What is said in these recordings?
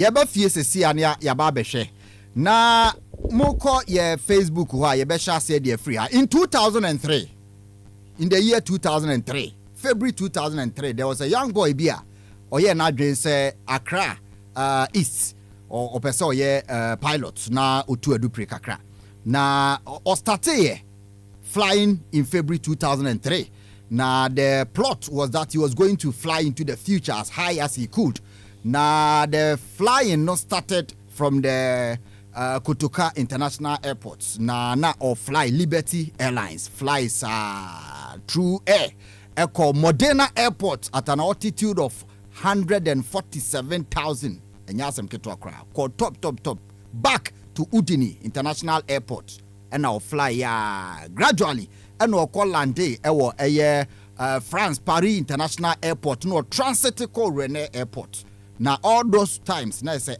Yeba fie sesi ania yaba behwe. Na moko ye Facebook ho ye be sha say dey free. In 2003, in the year 2003, February 2003, there was a young boy bia oye na dwen say Accra East or person oye pilot na otu adupre kakra. Na o started flying in February 2003. Now the plot was that he was going to fly into the future as high as he could. Now the flying not started from the Kotoka International Airport. Now or fly Liberty Airlines flies through air. Echo Modena Airport at an altitude of 147,000. And yasem keto akra. Called top back to Udini International Airport. And now fly gradually. And we'll call Landé France Paris International Airport, no transit call Rene Airport. Now all those times, now say,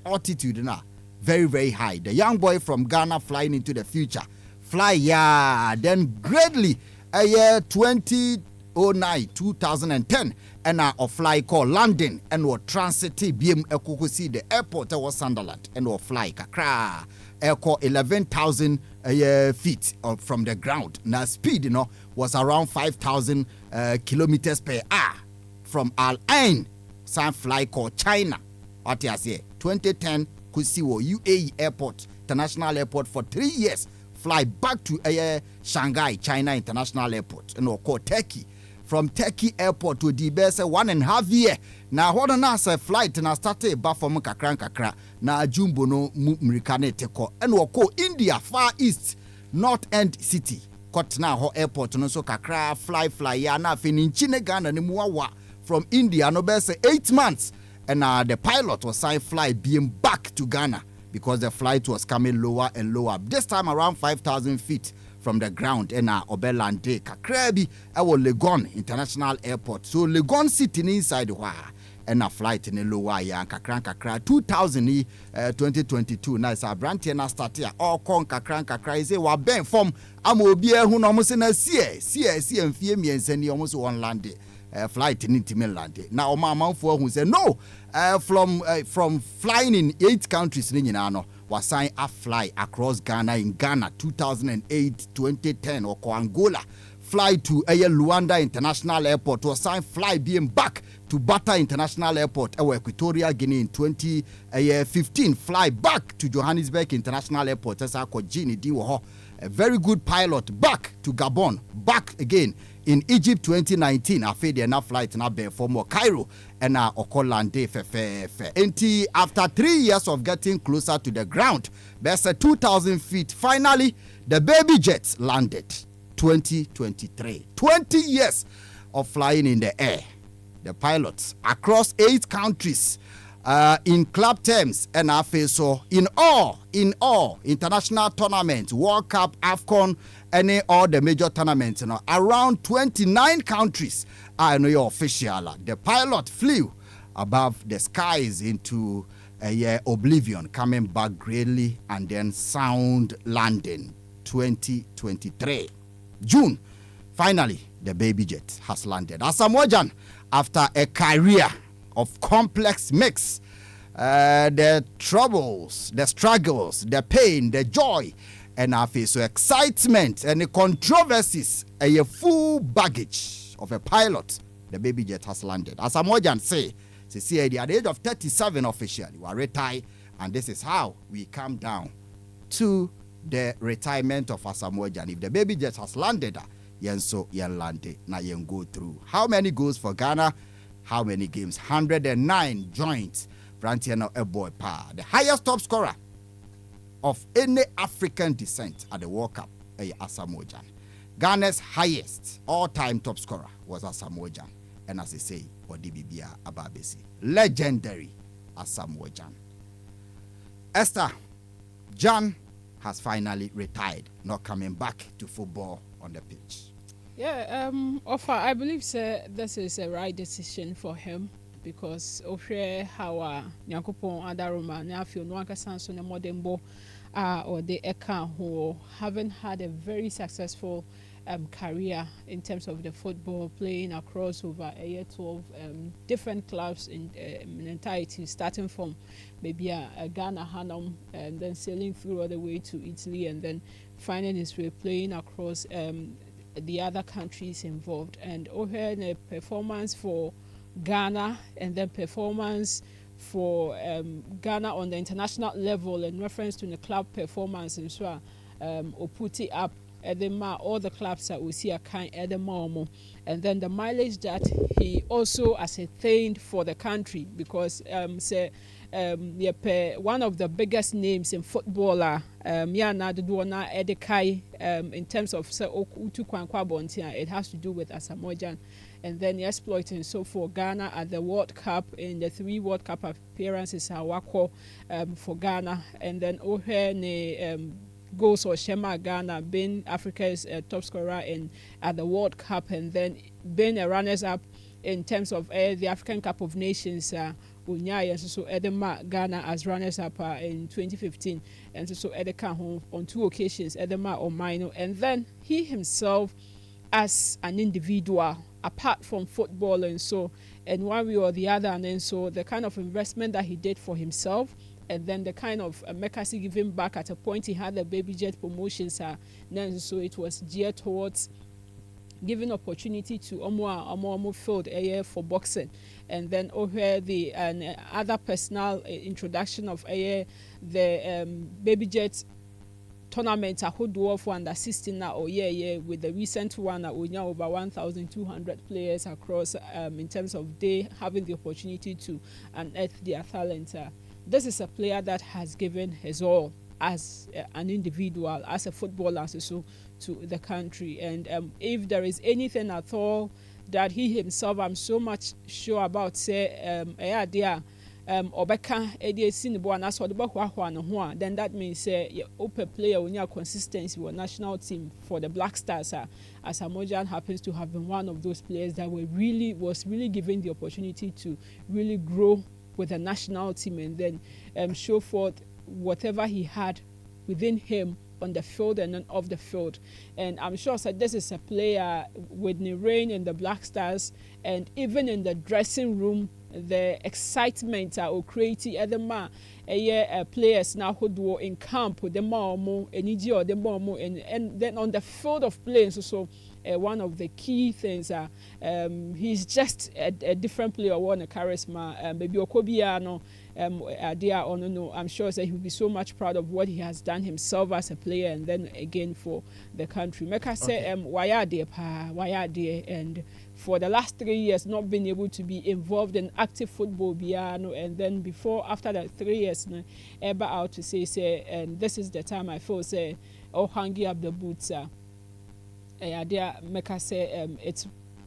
altitude now very very high. The young boy from Ghana flying into the future, fly then greatly 2010, and now a fly called London and we'll transit BM see the airport was Sunderland and we'll fly kakra. Echo 11,000 feet from the ground. Now speed, was around 5,000 kilometers per hour from Al Ain, some fly called China. What you say? 2010, Kusiwo UAE Airport, International Airport for 3 years. Fly back to Shanghai, China International Airport, and called Turkey. From Turkey Airport to Dibese 1.5 years. Now, what on us a flight and I started back from kakra. Na jumbo no mrikane teko. And we call India Far East North End City. Kotna ho airport no so kakra fly ya na fini Chine Ghana ni muawa from India no be say 8 months. And the pilot was signed fly being back to Ghana because the flight was coming lower and lower. This time around 5,000 feet from the ground and Obelande Kakrabi our Legon International Airport. So Legon sitting inside and a flight in a lower ya kakra 2022 na is a brand na start here all con kakra say wa ben from amobia hu no mo se na sie mfie miense ni almost one land flight in Timberland. Now manfo hu say no from flying in 8 countries ni nyina no was signed a fly across Ghana in Ghana 2008 2010 or Angola fly to Luanda International Airport was signed fly being back to Bata International Airport Equatorial Guinea in 2015 fly back to Johannesburg International Airport a very good pilot back to Gabon back again in Egypt 2019 after the flight na be for Cairo and Okolande fefe. After 3 years of getting closer to the ground, there's a 2,000 feet. Finally, the baby jet landed 2023. 20 years of flying in the air. The pilots across 8 countries in club terms and so in all international tournaments, World Cup, AFCON, all the major tournaments, around 29 countries are official. The pilot flew above the skies into oblivion, coming back greatly and then sound landing 2023. June, finally, the baby jet has landed. Asamoah Gyan, after a career of complex mix, the troubles, the struggles, the pain, the joy, and I face so excitement and the controversies, a full baggage of a pilot, the baby jet has landed. Asamoah Gyan say, at the age of 37 officially, we are retired, and this is how we come down to the retirement of Asamoah Gyan. If the baby jet has landed, yenso yen landed, na yen go through. How many goals for Ghana? How many games? 109 joints. Brantiano a boy pa. The highest top scorer of any African descent at the World Cup, Asamoah Gyan. Ghana's highest all-time top scorer was Asamoah Gyan. And as they say, Odibibia Ababesi. Legendary Asamoah Gyan. Esther, Gyan has finally retired, not coming back to football on the pitch. Yeah, Offer, I believe this is a right decision for him because how Nyankopon Adaroma Nyafio Nwaka Sanso ne Modembo or the Eka who haven't had a very successful career in terms of the football, playing across over a year 12 different clubs in entirety, starting from maybe Ghana, Hanum, and then sailing through all the way to Italy, and then finding his way playing across the other countries involved. And a performance for Ghana, and then performance for Ghana on the international level in reference to the club performance, and so or put it up at all the clubs that we see a kind at the moment, and then the mileage that he also ascertained for the country, because one of the biggest names in footballer in terms of it has to do with Asamoah Gyan, and then exploiting so for Ghana at the World Cup, in the 3 World Cup appearances for Ghana, and then goals or Shema Ghana being Africa's top scorer at the World Cup, and then being a runners-up in terms of the African Cup of Nations. Unyaya so Edema Ghana as runners-up in 2015, and so Edeka home on 2 occasions, Edema or Minor, and then he himself as an individual apart from football, and so and one way or the other, and then so the kind of investment that he did for himself, and then the kind of Mekasi giving back. At a point he had the baby jet promotions, so it was geared towards giving opportunity to Omo field for boxing, and then the other personal introduction of the baby jet tournament for under 16 now with the recent one over 1,200 players across in terms of they having the opportunity to unearth their talent. This is a player that has given his all as an individual, as a footballer, so to the country. And if there is anything at all that he himself, I'm so much sure about, then that means open player when you consistency with national team for the Black Stars. Asamoah Gyan happens to have been one of those players that was really given the opportunity to really grow with the national team, and then show forth whatever he had within him on the field and then off the field. And I'm sure this is a player with the reign in the Black Stars, and even in the dressing room, the excitement or creating other players now who do in camp with the more energy or the more, and then on the field of play. So one of the key things he's just a different player, one a charisma, maybe Okobiano. I'm sure that he will be so much proud of what he has done himself as a player, and then again for the country. Meka say why there, and for the last 3 years not being able to be involved in active football and then after the 3 years ever out to say and this is the time I feel hanging up the boots. Meka say it's